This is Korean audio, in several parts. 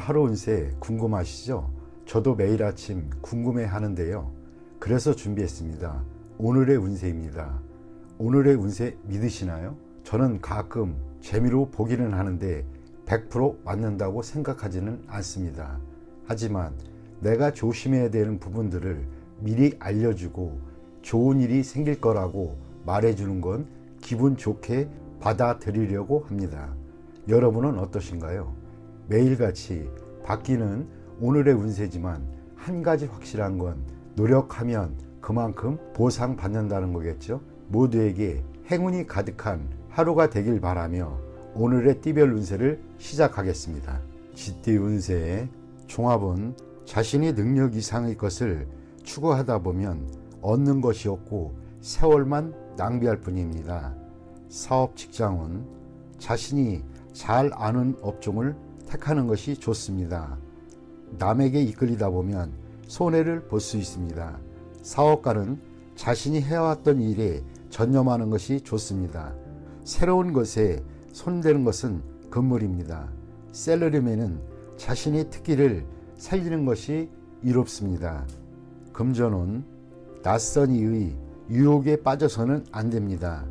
하루 운세 궁금하시죠? 저도 매일 아침 궁금해 하는데요. 그래서 준비했습니다. 오늘의 운세입니다. 오늘의 운세 믿으시나요? 저는 가끔 재미로 보기는 하는데 100% 맞는다고 생각하지는 않습니다. 하지만 내가 조심해야 되는 부분들을 미리 알려주고 좋은 일이 생길 거라고 말해주는 건 기분 좋게 받아들이려고 합니다. 여러분은 어떠신가요? 매일같이 바뀌는 오늘의 운세지만 한 가지 확실한 건 노력하면 그만큼 보상받는다는 거겠죠. 모두에게 행운이 가득한 하루가 되길 바라며 오늘의 띠별 운세를 시작하겠습니다. 쥐띠 운세의 종합은 자신의 능력 이상의 것을 추구하다 보면 얻는 것이 없고 세월만 낭비할 뿐입니다. 사업 직장은 자신이 잘 아는 업종을 택하는 것이 좋습니다. 남에게 이끌리다 보면 손해를 볼 수 있습니다. 사업가는 자신이 해왔던 일에 전념하는 것이 좋습니다. 새로운 것에 손대는 것은 금물입니다. 셀러리맨은 자신의 특기를 살리는 것이 이롭습니다. 금전은 낯선 이의 유혹에 빠져서는 안 됩니다.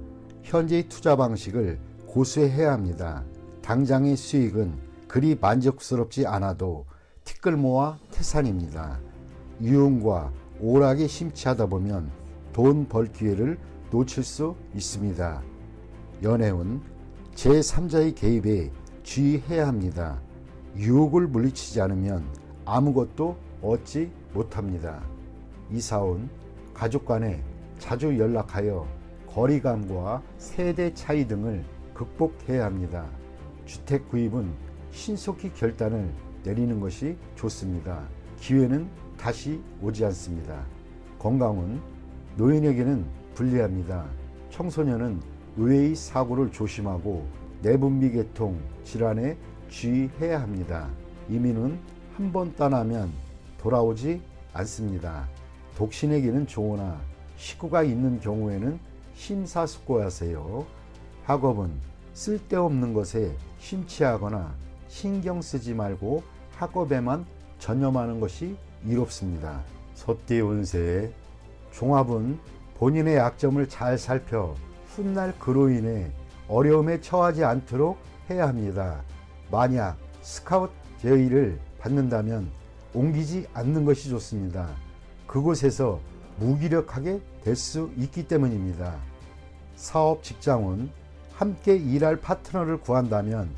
현재의 투자 방식을 고수해야 합니다. 당장의 수익은 그리 만족스럽지 않아도 티끌모아 태산입니다. 유흥과 오락에 심취하다 보면 돈 벌 기회를 놓칠 수 있습니다. 연애운 제3자의 개입에 주의해야 합니다. 유혹을 물리치지 않으면 아무것도 얻지 못합니다. 이사온 가족 간에 자주 연락하여 거리감과 세대 차이 등을 극복해야 합니다. 주택 구입은 신속히 결단을 내리는 것이 좋습니다. 기회는 다시 오지 않습니다. 건강은 노인에게는 불리합니다. 청소년은 의외의 사고를 조심하고 내분비계통 질환에 주의해야 합니다. 이민은 한 번 떠나면 돌아오지 않습니다. 독신에게는 좋으나 식구가 있는 경우에는 심사숙고하세요. 학업은 쓸데없는 것에 심취하거나 신경 쓰지 말고 학업에만 전념하는 것이 이롭습니다. 소띠 운세의 종합은 본인의 약점을 잘 살펴 훗날 그로 인해 어려움에 처하지 않도록 해야 합니다. 만약 스카우트 제의를 받는다면 옮기지 않는 것이 좋습니다. 그곳에서 무기력하게 될 수 있기 때문입니다. 사업 직장은 함께 일할 파트너를 구한다면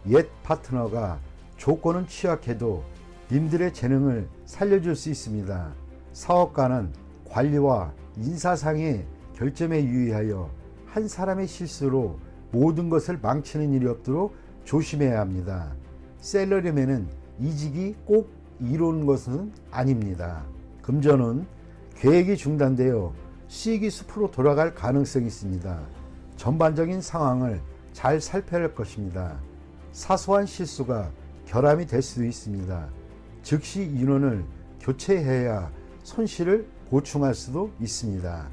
옛 파트너가 조건은 취약해도 님들의 재능을 살려줄 수 있습니다. 사업가는 관리와 인사상의 결점에 유의하여 한 사람의 실수로 모든 것을 망치는 일이 없도록 조심해야 합니다. 셀러리맨은 이직이 꼭 이루는 것은 아닙니다. 금전은 계획이 중단되어 수익이 숲으로 돌아갈 가능성이 있습니다. 전반적인 상황을 잘 살펴야 할 것입니다. 사소한 실수가 결함이 될 수도 있습니다. 즉시 인원을 교체해야 손실을 보충할 수도 있습니다.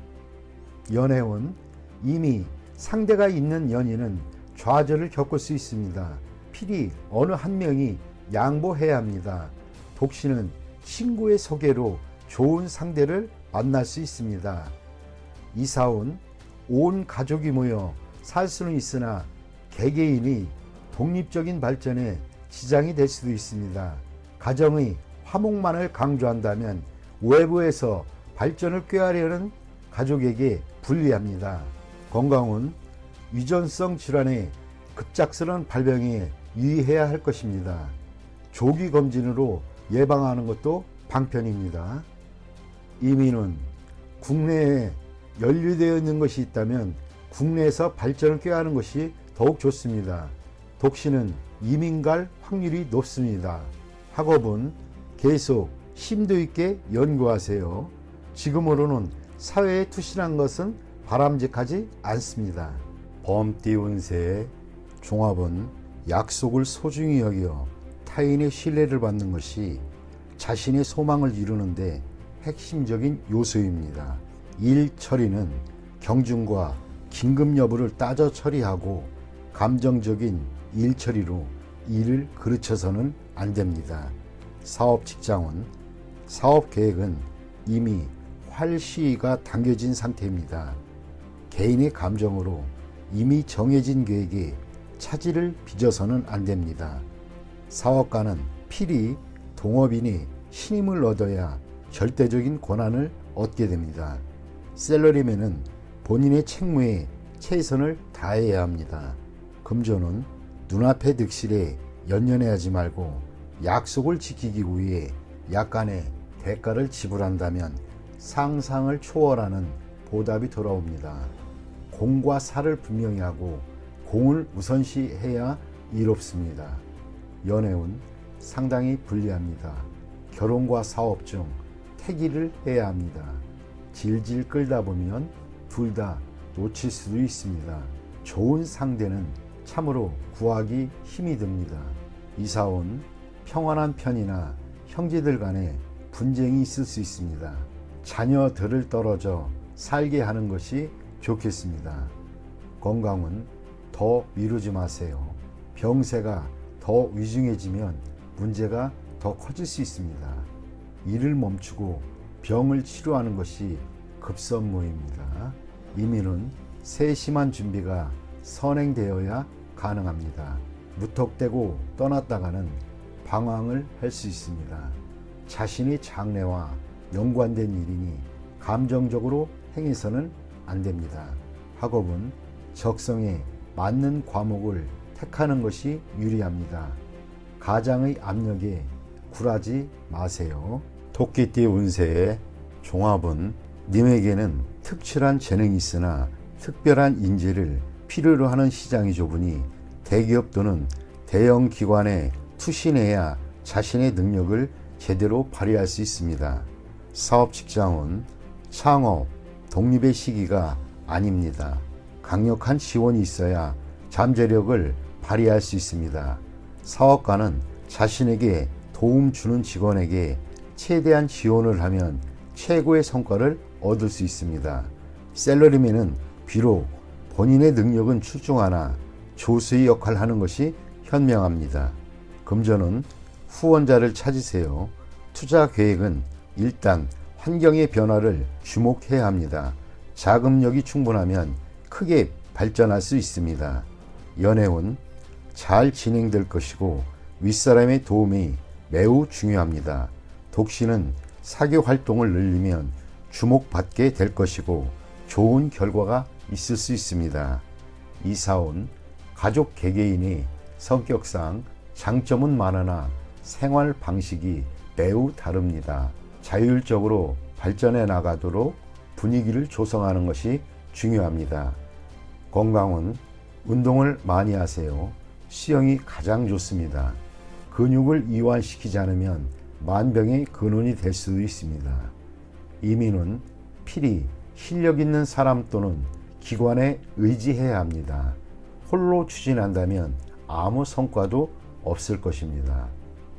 연애운 이미 상대가 있는 연인은 좌절을 겪을 수 있습니다. 필히 어느 한 명이 양보해야 합니다. 독신은 친구의 소개로 좋은 상대를 만날 수 있습니다. 이사온 온 가족이 모여 살 수는 있으나 개개인이 독립적인 발전에 지장이 될 수도 있습니다. 가정의 화목만을 강조한다면 외부에서 발전을 꾀하려는 가족에게 불리합니다. 건강은 유전성 질환의 급작스러운 발병에 유의해야 할 것입니다. 조기 검진으로 예방하는 것도 방편입니다. 이민은 국내에 연루되어 있는 것이 있다면 국내에서 발전을 꾀하는 것이 더욱 좋습니다. 독신은 이민 갈 확률이 높습니다. 학업은 계속 심도 있게 연구하세요. 지금으로는 사회에 투신한 것은 바람직하지 않습니다. 범띠 운세의 종합은 약속을 소중히 여겨 타인의 신뢰를 받는 것이 자신의 소망을 이루는데 핵심적인 요소입니다. 일 처리는 경중과 긴급 여부를 따져 처리하고 감정적인 일 처리로 일을 그르쳐서는 안 됩니다. 사업 직장운, 사업 계획은 이미 활시가 당겨진 상태입니다. 개인의 감정으로 이미 정해진 계획에 차질을 빚어서는 안 됩니다. 사업가는 필히 동업인이 신임을 얻어야 절대적인 권한을 얻게 됩니다. 셀러리맨은 본인의 책무에 최선을 다해야 합니다. 금전은 눈앞의 득실에 연연해하지 말고 약속을 지키기 위해 약간의 대가를 지불한다면 상상을 초월하는 보답이 돌아옵니다. 공과 사를 분명히 하고 공을 우선시해야 이롭습니다. 연애운 상당히 불리합니다. 결혼과 사업 중 태기를 해야 합니다. 질질 끌다 보면 둘 다 놓칠 수도 있습니다. 좋은 상대는 참으로 구하기 힘이 듭니다. 이사온 평안한 편이나 형제들 간에 분쟁이 있을 수 있습니다. 자녀들을 떨어져 살게 하는 것이 좋겠습니다. 건강은 더 미루지 마세요. 병세가 더 위중해지면 문제가 더 커질 수 있습니다. 일을 멈추고 병을 치료하는 것이 급선무입니다. 이민은 세심한 준비가 선행되어야 가능합니다. 무턱대고 떠났다가는 방황을 할 수 있습니다. 자신의 장래와 연관된 일이니 감정적으로 행해서는 안 됩니다. 학업은 적성에 맞는 과목을 택하는 것이 유리합니다. 가장의 압력에 굴하지 마세요. 토끼띠 운세의 종합은 님에게는 특출한 재능이 있으나 특별한 인재를 필요로 하는 시장이 좁으니 대기업 또는 대형 기관에 투신해야 자신의 능력을 제대로 발휘할 수 있습니다. 사업 직장은 창업, 독립의 시기가 아닙니다. 강력한 지원이 있어야 잠재력을 발휘할 수 있습니다. 사업가는 자신에게 도움 주는 직원에게 최대한 지원을 하면 최고의 성과를 얻을 수 있습니다. 셀러리맨은 비록 본인의 능력은 출중하나 조수의 역할을 하는 것이 현명합니다. 금전은 후원자를 찾으세요. 투자 계획은 일단 환경의 변화를 주목해야 합니다. 자금력이 충분하면 크게 발전할 수 있습니다. 연애운 잘 진행될 것이고 윗사람의 도움이 매우 중요합니다. 독신은 사교 활동을 늘리면 주목받게 될 것이고 좋은 결과가 있을 수 있습니다. 이사온 가족 개개인이 성격상 장점은 많으나 생활 방식이 매우 다릅니다. 자율적으로 발전해 나가도록 분위기를 조성하는 것이 중요합니다. 건강은 운동을 많이 하세요. 수영이 가장 좋습니다. 근육을 이완시키지 않으면 만병의 근원이 될 수도 있습니다. 이민은 필히 실력 있는 사람 또는 기관에 의지해야 합니다. 홀로 추진한다면 아무 성과도 없을 것입니다.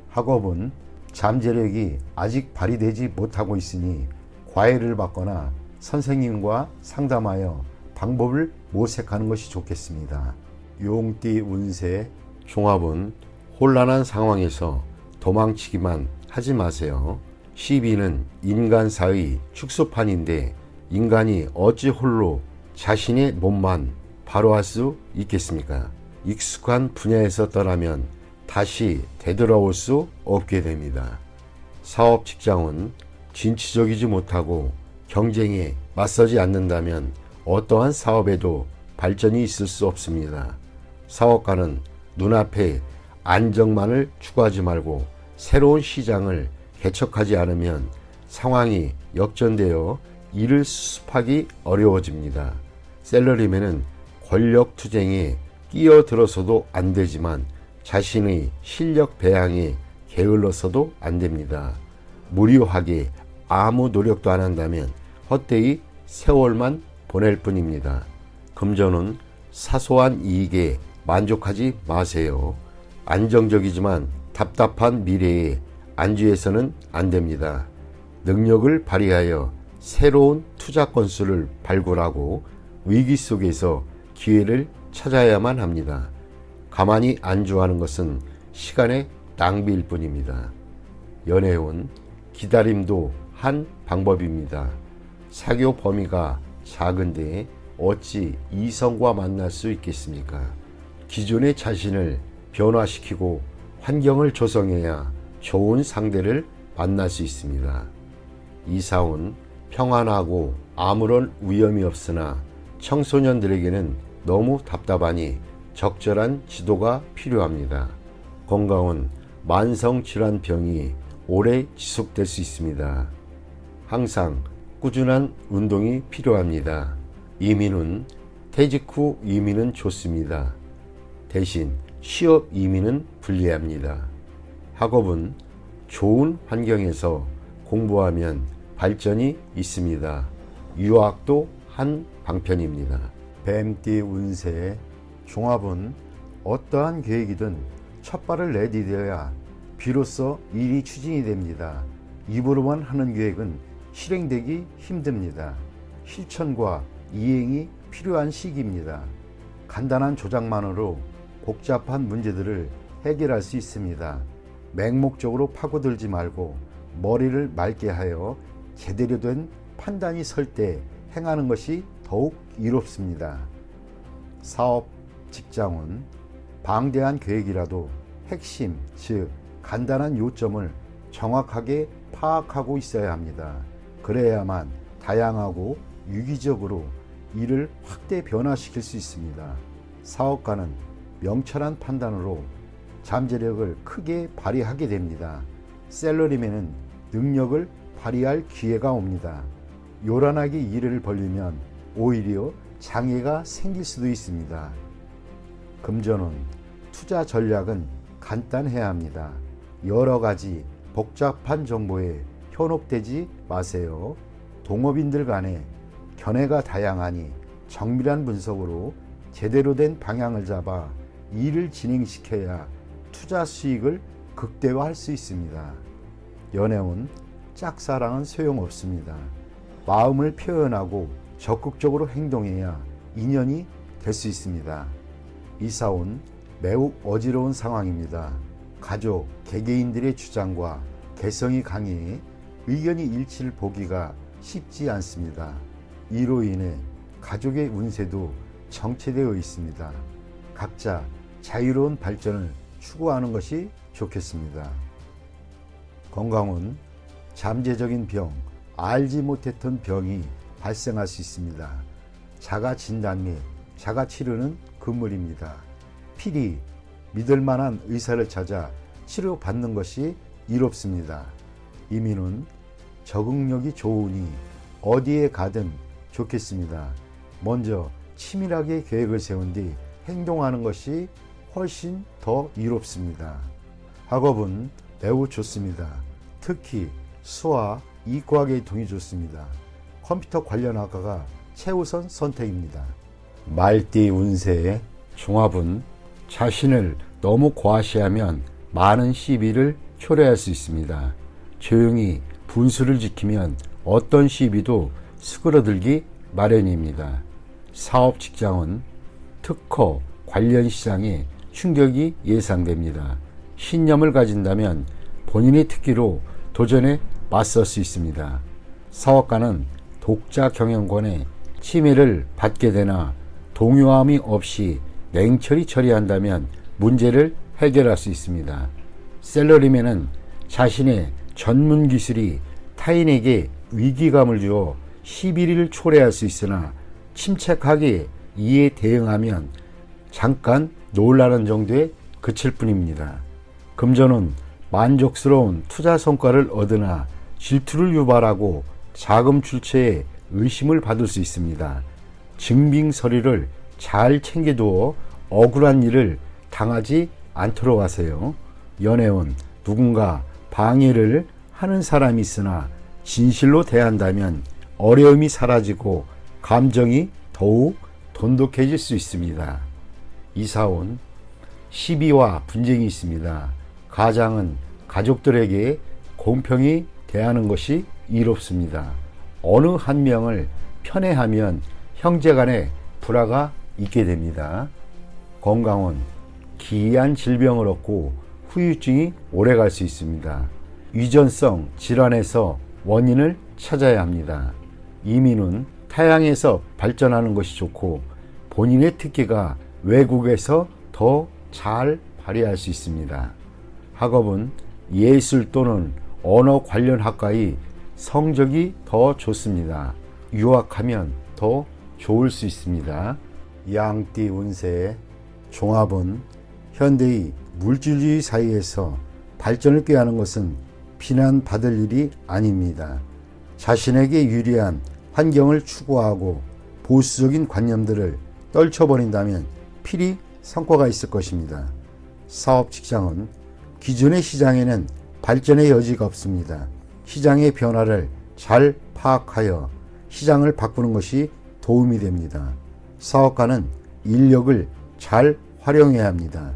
학업은 잠재력이 아직 발휘되지 못하고 있으니 과외를 받거나 선생님과 상담하여 방법을 모색하는 것이 좋겠습니다. 용띠 운세 종합은 혼란한 상황에서 도망치기만 하지 마세요. 시비는 인간사의 축소판인데 인간이 어찌 홀로 자신의 몸만 바로할 수 있겠습니까? 익숙한 분야에서 떠나면 다시 되돌아올 수 없게 됩니다. 사업 직장은 진취적이지 못하고 경쟁에 맞서지 않는다면 어떠한 사업에도 발전이 있을 수 없습니다. 사업가는 눈앞에 안정만을 추구하지 말고 새로운 시장을 개척하지 않으면 상황이 역전되어 일을 수습하기 어려워집니다. 셀러리맨은 권력 투쟁에 끼어들어서도 안 되지만 자신의 실력 배양에 게을러서도 안 됩니다. 무료하게 아무 노력도 안 한다면 헛되이 세월만 보낼 뿐입니다. 금전은 사소한 이익에 만족하지 마세요. 안정적이지만 답답한 미래에 안주해서는 안 됩니다. 능력을 발휘하여 새로운 투자 건수를 발굴하고 위기 속에서 기회를 찾아야만 합니다. 가만히 안주하는 것은 시간의 낭비일 뿐입니다. 연애운 기다림도 한 방법입니다. 사교 범위가 작은데 어찌 이성과 만날 수 있겠습니까? 기존의 자신을 변화시키고 환경을 조성해야 좋은 상대를 만날 수 있습니다. 이사온 평안하고 아무런 위험이 없으나 청소년들에게는 너무 답답하니 적절한 지도가 필요합니다. 건강은 만성질환병이 오래 지속될 수 있습니다. 항상 꾸준한 운동이 필요합니다. 이민은 퇴직 후 이민은 좋습니다. 대신 취업 이민은 불리합니다. 학업은 좋은 환경에서 공부하면 발전이 있습니다. 유학도 한 방편입니다. 뱀띠 운세 종합은 어떠한 계획이든 첫 발을 내디뎌야 비로소 일이 추진이 됩니다. 입으로만 하는 계획은 실행되기 힘듭니다. 실천과 이행이 필요한 시기입니다. 간단한 조작만으로 복잡한 문제들을 해결할 수 있습니다. 맹목적으로 파고들지 말고 머리를 맑게 하여 제대로 된 판단이 설 때 행하는 것이 더욱 이롭습니다. 사업, 직장은 방대한 계획이라도 핵심, 즉 간단한 요점을 정확하게 파악하고 있어야 합니다. 그래야만 다양하고 유기적으로 일을 확대 변화시킬 수 있습니다. 사업가는 명철한 판단으로 잠재력을 크게 발휘하게 됩니다. 샐러리맨은 능력을 발휘할 기회가 옵니다. 요란하게 일을 벌리면 오히려 장애가 생길 수도 있습니다. 금전은 투자 전략은 간단해야 합니다. 여러 가지 복잡한 정보에 현혹되지 마세요. 동업인들 간에 견해가 다양하니 정밀한 분석으로 제대로 된 방향을 잡아 일을 진행시켜야 투자 수익을 극대화할 수 있습니다. 연애운 짝사랑은 소용없습니다. 마음을 표현하고 적극적으로 행동해야 인연이 될 수 있습니다. 이사온 매우 어지러운 상황입니다. 가족, 개개인들의 주장과 개성이 강해 의견이 일치를 보기가 쉽지 않습니다. 이로 인해 가족의 운세도 정체되어 있습니다. 각자 자유로운 발전을 추구하는 것이 좋겠습니다. 건강은 잠재적인 병, 알지 못했던 병이 발생할 수 있습니다. 자가 진단 및 자가 치료는 금물입니다. 필히 믿을 만한 의사를 찾아 치료받는 것이 이롭습니다. 이민은 적응력이 좋으니 어디에 가든 좋겠습니다. 먼저 치밀하게 계획을 세운 뒤 행동하는 것이 훨씬 더 이롭습니다. 학업은 매우 좋습니다. 특히 수와 이과계의 통이 좋습니다. 컴퓨터 관련 학과가 최우선 선택입니다. 말띠 운세의 종합은 자신을 너무 과시하면 많은 시비를 초래할 수 있습니다. 조용히 분수를 지키면 어떤 시비도 수그러들기 마련입니다. 사업 직장은 특허 관련 시장에 충격이 예상됩니다. 신념을 가진다면 본인의 특기로 도전에 맞설 수 있습니다. 사업가는 독자 경영권에 침해를 받게 되나 동요함이 없이 냉철히 처리한다면 문제를 해결할 수 있습니다. 샐러리맨은 자신의 전문 기술이 타인에게 위기감을 주어 시비를 초래할 수 있으나 침착하게 이에 대응하면 잠깐 놀라는 정도에 그칠 뿐입니다. 금전은 만족스러운 투자 성과를 얻으나 질투를 유발하고 자금 출처에 의심을 받을 수 있습니다. 증빙 서류를 잘 챙겨두어 억울한 일을 당하지 않도록 하세요. 연애운 누군가 방해를 하는 사람이 있으나 진실로 대한다면 어려움이 사라지고 감정이 더욱 돈독해질 수 있습니다. 이사온 시비와 분쟁이 있습니다. 가장은 가족들에게 공평히 대하는 것이 이롭습니다. 어느 한 명을 편애하면 형제간의 불화가 있게 됩니다. 건강은 기이한 질병을 얻고 후유증이 오래갈 수 있습니다. 유전성 질환에서 원인을 찾아야 합니다. 이민은 타양에서 발전하는 것이 좋고 본인의 특기가 외국에서 더 잘 발휘할 수 있습니다. 학업은 예술 또는 언어 관련 학과의 성적이 더 좋습니다. 유학하면 더 좋을 수 있습니다. 양띠 운세 종합은 현대의 물질주의 사회에서 발전을 꾀하는 것은 비난받을 일이 아닙니다. 자신에게 유리한 환경을 추구하고 보수적인 관념들을 떨쳐버린다면 필히 성과가 있을 것입니다. 사업 직장은 기존의 시장에는 발전의 여지가 없습니다. 시장의 변화를 잘 파악하여 시장을 바꾸는 것이 도움이 됩니다. 사업가는 인력을 잘 활용해야 합니다.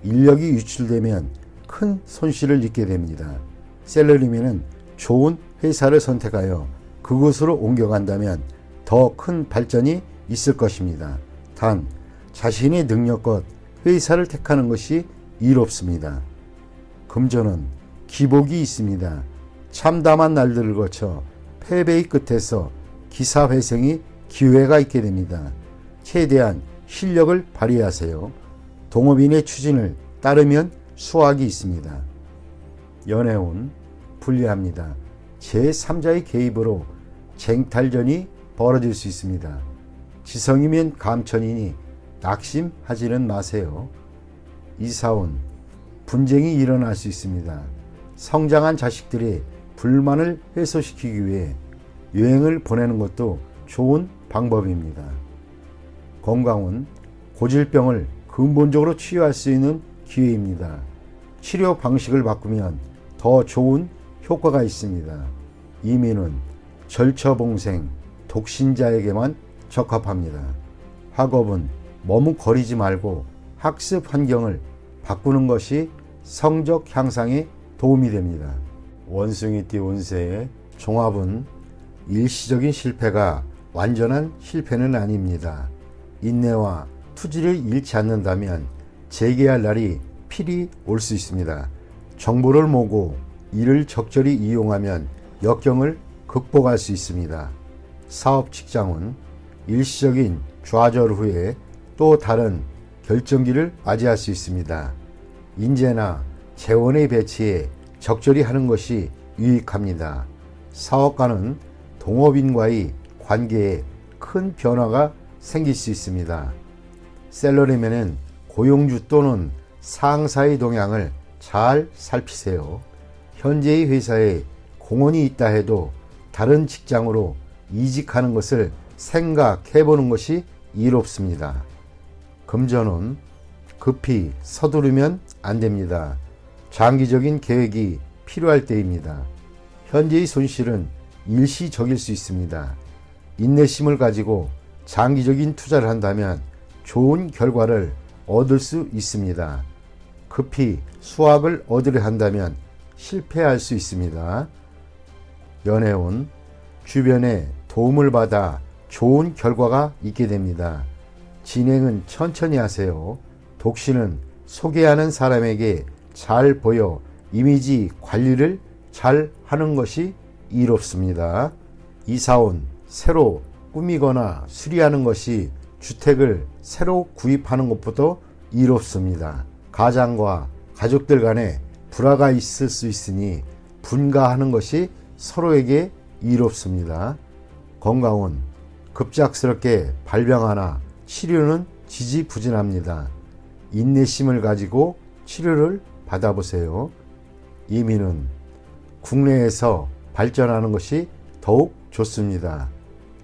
인력이 유출되면 큰 손실을 입게 됩니다. 셀러리맨은 좋은 회사를 선택하여 그곳으로 옮겨간다면 더 큰 발전이 있을 것입니다. 단 자신의 능력껏 회사를 택하는 것이 이롭습니다. 금전은 기복이 있습니다. 참담한 날들을 거쳐 패배의 끝에서 기사회생이 기회가 있게 됩니다. 최대한 실력을 발휘하세요. 동업인의 추진을 따르면 수확이 있습니다. 연애운 불리합니다. 제3자의 개입으로 쟁탈전이 벌어질 수 있습니다. 지성이면 감천이니 낙심하지는 마세요. 이사운 분쟁이 일어날 수 있습니다. 성장한 자식들의 불만을 해소시키기 위해 여행을 보내는 것도 좋은 방법입니다. 건강은 고질병을 근본적으로 치유할 수 있는 기회입니다. 치료 방식을 바꾸면 더 좋은 효과가 있습니다. 이민은 절처봉생, 독신자에게만 적합합니다. 학업은 머뭇거리지 말고 학습 환경을 바꾸는 것이 성적 향상에 도움이 됩니다. 원숭이띠 운세의 종합은 일시적인 실패가 완전한 실패는 아닙니다. 인내와 투지를 잃지 않는다면 재개할 날이 필히 올 수 있습니다. 정보를 모으고 이를 적절히 이용하면 역경을 극복할 수 있습니다. 사업 직장은 일시적인 좌절 후에 또 다른 결정기를 맞이할 수 있습니다. 인재나 재원의 배치에 적절히 하는 것이 유익합니다. 사업가는 동업인과의 관계에 큰 변화가 생길 수 있습니다. 셀러리맨은 고용주 또는 상사의 동향을 잘 살피세요. 현재의 회사에 공헌이 있다 해도 다른 직장으로 이직하는 것을 생각해 보는 것이 이롭습니다. 금전은 급히 서두르면 안 됩니다. 장기적인 계획이 필요할 때입니다. 현재의 손실은 일시적일 수 있습니다. 인내심을 가지고 장기적인 투자를 한다면 좋은 결과를 얻을 수 있습니다. 급히 수확을 얻으려 한다면 실패할 수 있습니다. 연애운 주변에 도움을 받아 좋은 결과가 있게 됩니다. 진행은 천천히 하세요. 독신은 소개하는 사람에게 잘 보여 이미지 관리를 잘 하는 것이 이롭습니다. 이사온 새로 꾸미거나 수리하는 것이 주택을 새로 구입하는 것보다 이롭습니다. 가장과 가족들 간에 불화가 있을 수 있으니 분가하는 것이 서로에게 이롭습니다. 건강은 급작스럽게 발병하나 치료는 지지부진합니다. 인내심을 가지고 치료를 받아보세요. 이민은 국내에서 발전하는 것이 더욱 좋습니다.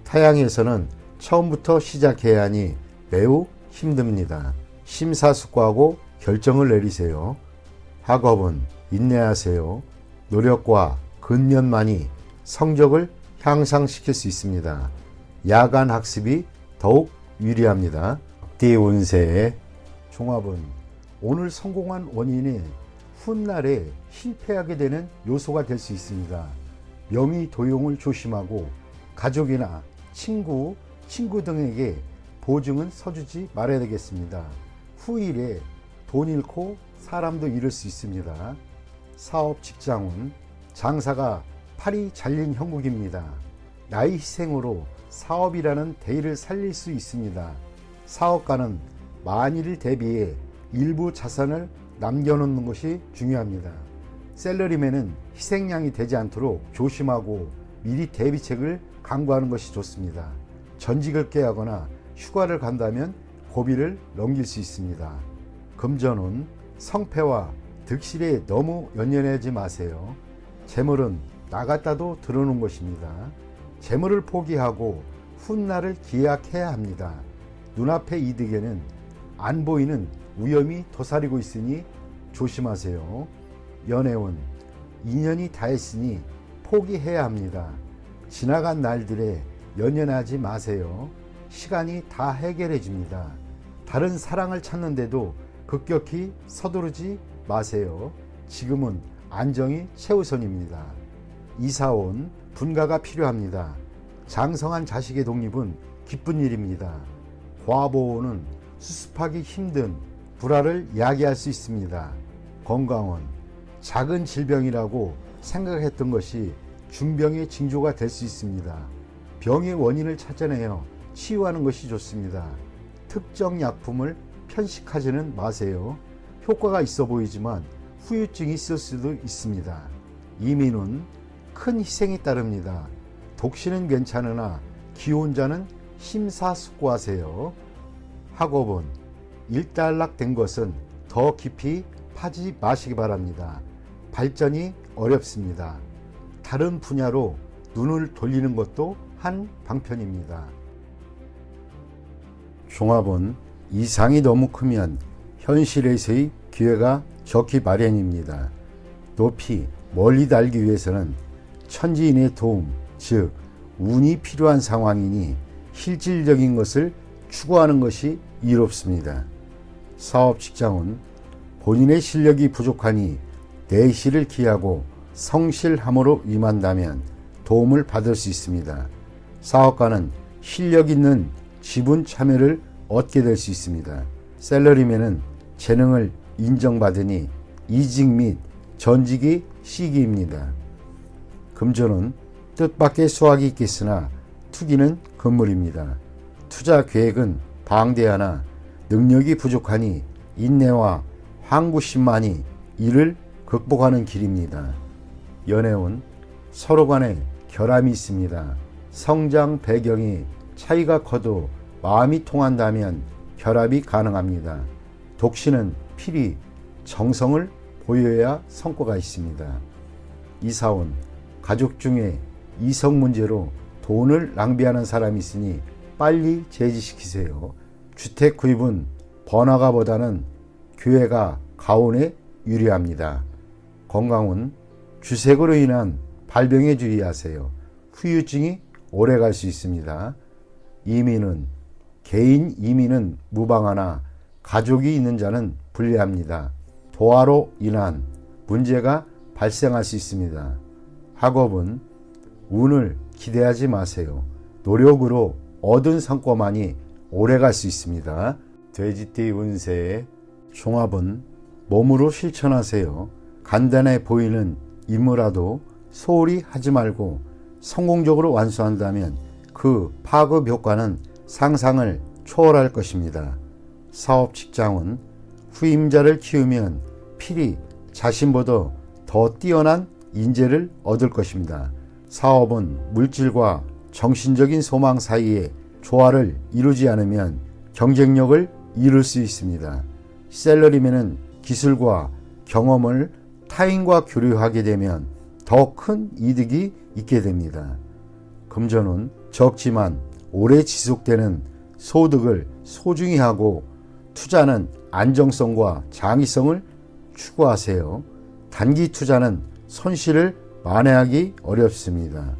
타양에서는 처음부터 시작해야 하니 매우 힘듭니다. 심사숙고하고 결정을 내리세요. 학업은 인내하세요. 노력과 근면만이 성적을 향상시킬 수 있습니다. 야간 학습이 더욱 유리합니다. 띠 운세의 종합은 오늘 성공한 원인이 훗날에 실패하게 되는 요소가 될 수 있습니다. 명의 도용을 조심하고 가족이나 친구 등에게 보증은 서주지 말아야 되겠습니다. 후일에 돈 잃고 사람도 잃을 수 있습니다. 사업 직장운, 장사가 팔이 잘린 형국입니다. 나의 희생으로 사업이라는 대의를 살릴 수 있습니다. 사업가는 만일을 대비해 일부 자산을 남겨놓는 것이 중요합니다. 셀러리맨은 희생양이 되지 않도록 조심하고 미리 대비책을 강구하는 것이 좋습니다. 전직을 깨하거나 휴가를 간다면 고비를 넘길 수 있습니다. 금전운, 성패와 득실에 너무 연연하지 마세요. 재물은 나갔다도 들어오는 것입니다. 재물을 포기하고 훗날을 기약해야 합니다. 눈앞의 이득에는 안 보이는 위험이 도사리고 있으니 조심하세요. 연애운, 인연이 다했으니 포기해야 합니다. 지나간 날들에 연연하지 마세요. 시간이 다 해결해 줍니다. 다른 사랑을 찾는데도 급격히 서두르지 마세요. 지금은 안정이 최우선입니다. 이사온, 분가가 필요합니다. 장성한 자식의 독립은 기쁜 일입니다. 과보호는 수습하기 힘든 불화를 야기할 수 있습니다. 건강은 작은 질병이라고 생각했던 것이 중병의 징조가 될 수 있습니다. 병의 원인을 찾아내어 치유하는 것이 좋습니다. 특정 약품을 편식하지는 마세요. 효과가 있어 보이지만 후유증이 있을 수도 있습니다. 이민은 큰 희생이 따릅니다. 독신은 괜찮으나 기혼자는 심사숙고하세요. 학업은 일단락된 것은 더 깊이 파지 마시기 바랍니다. 발전이 어렵습니다. 다른 분야로 눈을 돌리는 것도 한 방편입니다. 종합은 이상이 너무 크면 현실에서의 기회가 적기 마련입니다. 높이 멀리 달기 위해서는 천지인의 도움, 즉 운이 필요한 상황이니 실질적인 것을 추구하는 것이 이롭습니다. 사업 직장은 본인의 실력이 부족하니 내실을 기하고 성실함으로 임한다면 도움을 받을 수 있습니다. 사업가는 실력 있는 지분 참여를 얻게 될 수 있습니다. 셀러리맨은 재능을 인정받으니 이직 및 전직이 시기입니다. 금전은 뜻밖의 수확이 있겠으나 투기는 금물입니다. 투자 계획은 방대하나 능력이 부족하니 인내와 항구심만이 이를 극복하는 길입니다. 연애운, 서로 간에 결함이 있습니다. 성장 배경이 차이가 커도 마음이 통한다면 결합이 가능합니다. 독신은 필히 정성을 보여야 성과가 있습니다. 이사온, 가족 중에 이성 문제로 돈을 낭비하는 사람이 있으니 빨리 제지시키세요. 주택 구입은 번화가보다는 교외가 가온에 유리합니다. 건강은 주색으로 인한 발병에 주의하세요. 후유증이 오래 갈 수 있습니다. 이민은 개인 이민은 무방하나 가족이 있는 자는 불리합니다. 도화로 인한 문제가 발생할 수 있습니다. 학업은 운을 기대하지 마세요. 노력으로 얻은 성과만이 오래 갈 수 있습니다. 돼지띠 운세의 종합은 몸으로 실천하세요. 간단해 보이는 임무라도 소홀히 하지 말고 성공적으로 완수한다면 그 파급 효과는 상상을 초월할 것입니다. 사업 직장은 후임자를 키우면 필히 자신보다 더 뛰어난 인재를 얻을 것입니다. 사업은 물질과 정신적인 소망 사이에 조화를 이루지 않으면 경쟁력을 잃을 수 있습니다. 셀러리맨은 기술과 경험을 타인과 교류하게 되면 더 큰 이득이 있게 됩니다. 금전은 적지만 오래 지속되는 소득을 소중히 하고 투자는 안정성과 장기성을 추구하세요. 단기 투자는 손실을 만회하기 어렵습니다.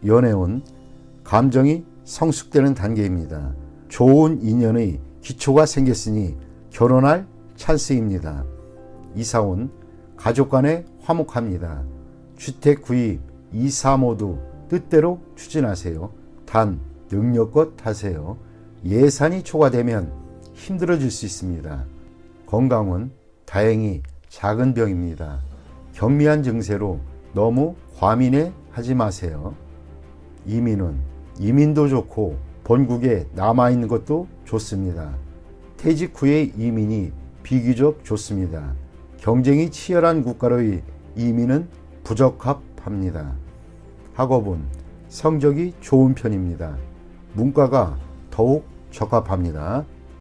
연애운, 감정이 성숙되는 단계입니다. 좋은 인연의 기초가 생겼으니 결혼할 찬스입니다. 이사온, 가족 간에 화목합니다. 주택 구입, 이사 모두 뜻대로 추진하세요. 단 능력껏 하세요. 예산이 초과되면 힘들어질 수 있습니다. 건강은 다행히 작은 병입니다. 경미한 증세로 너무 과민해 하지 마세요. 이민은 이민도 좋고 본국에 남아있는 것도 좋습니다. 퇴직 후의 이민이 비교적 좋습니다. 경쟁이 치열한 국가로의 이민은 부적합합니다. 학업은 성적이 좋은 편입니다. 문과가 더욱 적합합니다.